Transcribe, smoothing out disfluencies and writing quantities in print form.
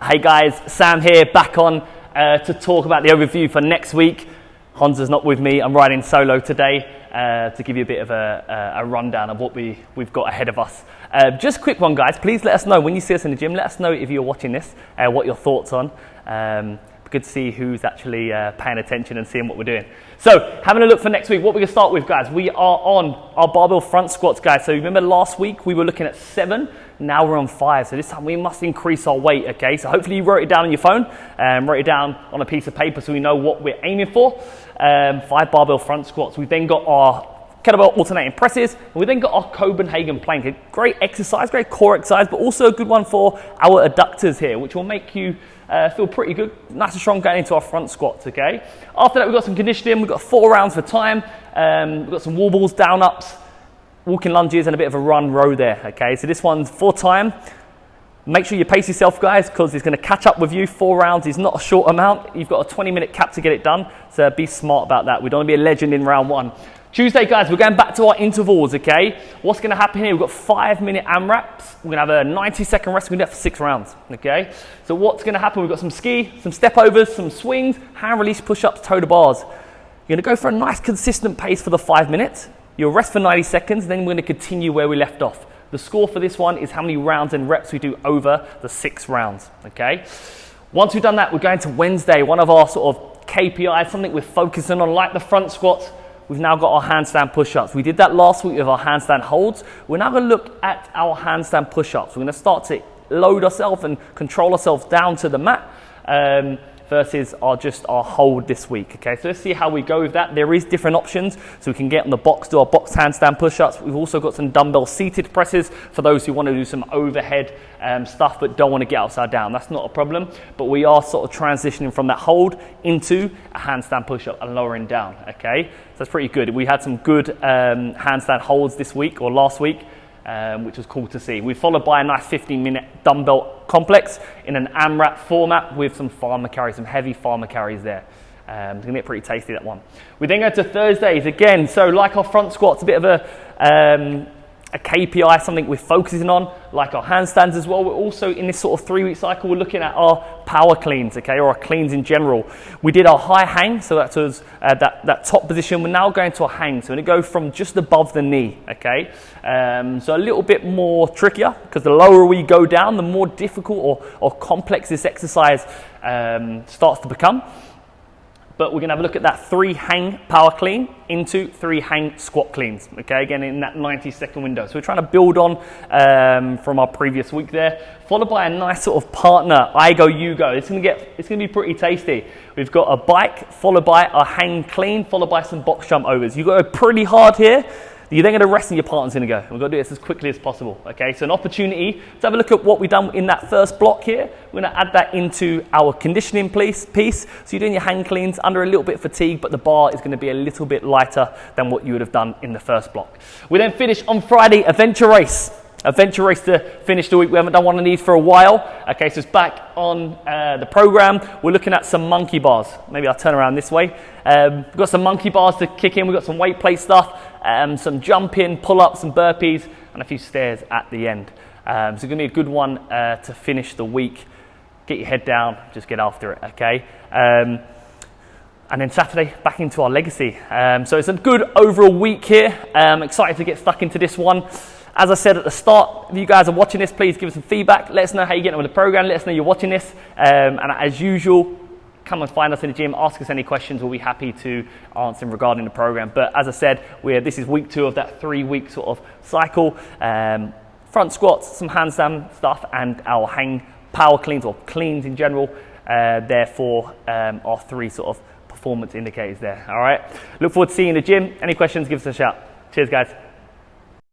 Hey guys, Sam here, back on to talk about the overview for next week. Honza's not with me, I'm riding solo today to give you a bit of a rundown of what we've got ahead of us. Just a quick one guys, please let us know when you see us in the gym, let us know if you're watching this, what your thoughts on. Good to see who's actually paying attention and seeing what we're doing. So, having a look for next week, what we're going to start with guys, we are on our barbell front squats guys. So remember last week we were looking at 7, now we're on 5. So this time we must increase our weight, okay? So hopefully you wrote it down on your phone, wrote it down on a piece of paper so we know what we're aiming for. 5 barbell front squats. We've then got our kettlebell alternating presses, and we then got our Copenhagen plank. A great exercise, great core exercise, but also a good one for our adductors here, which will make you feel pretty good, nice and strong going into our front squats, okay? After that, we've got some conditioning, we've got 4 rounds for time, we've got some wall balls, down ups, walking lunges, and a bit of a run row there, okay? So this one's for time. Make sure you pace yourself, guys, because it's going to catch up with you. 4 rounds is not a short amount. You've got a 20-minute cap to get it done, so be smart about that. We don't want to be a legend in round 1. Tuesday, guys, we're going back to our intervals, okay? What's going to happen here? We've got 5-minute AMRAPs. We're going to have a 90-second rest. We're going to do that for 6 rounds, okay? So what's going to happen? We've got some ski, some step overs, some swings, hand release push-ups, toe to bars. You're going to go for a nice consistent pace for the 5 minutes. You'll rest for 90 seconds, then we're going to continue where we left off. The score for this one is how many rounds and reps we do over the 6 rounds, okay? Once we've done that, we're going to Wednesday, one of our sort of KPIs, something we're focusing on, like the front squats. We've now got our handstand push-ups. We did that last week with our handstand holds. We're now going to look at our handstand push-ups. We're going to start to load ourselves and control ourselves down to the mat versus our hold this week. Okay, so let's see how we go with that. There is different options, so we can get on the box, do our box handstand push-ups. We've also got some dumbbell seated presses for those who want to do some overhead stuff but don't want to get upside down. That's not a problem, but we are sort of transitioning from that hold into a handstand push-up and lowering down. Okay, so that's pretty good. We had some good handstand holds this week or last week, which was cool to see. We followed by a nice 15-minute dumbbell complex in an AMRAP format with some farmer carries, some heavy farmer carries there. It's gonna get pretty tasty, that one. We then go to Thursdays again. So like our front squats, a bit of a KPI, something we're focusing on, like our handstands as well. We're also in this sort of 3-week cycle, we're looking at our power cleans, okay, or our cleans in general. We did our high hang, so that was that top position. We're now going to a hang, so we're gonna go from just above the knee, okay? So a little bit more trickier, because the lower we go down, the more difficult or complex this exercise starts to become. But we're going to have a look at that 3 hang power clean into 3 hang squat cleans, okay, again in that 90-second window. So we're trying to build on from our previous week there, followed by a nice sort of partner, I go, you go. It's going to be pretty tasty. We've got a bike, followed by a hang clean, followed by some box jump overs. You've got to go pretty hard here. You're then going to rest and your partner's going to go. We've got to do this as quickly as possible, okay? So an opportunity to have a look at what we've done in that first block here. We're going to add that into our conditioning piece. So you're doing your hang cleans under a little bit of fatigue, but the bar is going to be a little bit lighter than what you would have done in the first block. We then finish on Friday, a venture race. A venture race to finish the week. We haven't done one of these for a while. Okay, so it's back on the program. We're looking at some monkey bars. Maybe I'll turn around this way. We've got some monkey bars to kick in. We've got some weight plate stuff, some jumping, pull-ups, and burpees, and a few stairs at the end. So it's going to be a good one to finish the week. Get your head down, just get after it, okay? And then Saturday, back into our legacy. So it's a good overall week here. Excited to get stuck into this one. As I said at the start, if you guys are watching this, please give us some feedback. Let us know how you're getting on with the program. Let us know you're watching this. And as usual, come and find us in the gym. Ask us any questions. We'll be happy to answer them regarding the program. But as I said, this is week 2 of that 3-week sort of cycle. Front squats, some handstand stuff, and our hang power cleans or cleans in general. Therefore, our 3 sort of performance indicators there. All right. Look forward to seeing you in the gym. Any questions, give us a shout. Cheers, guys.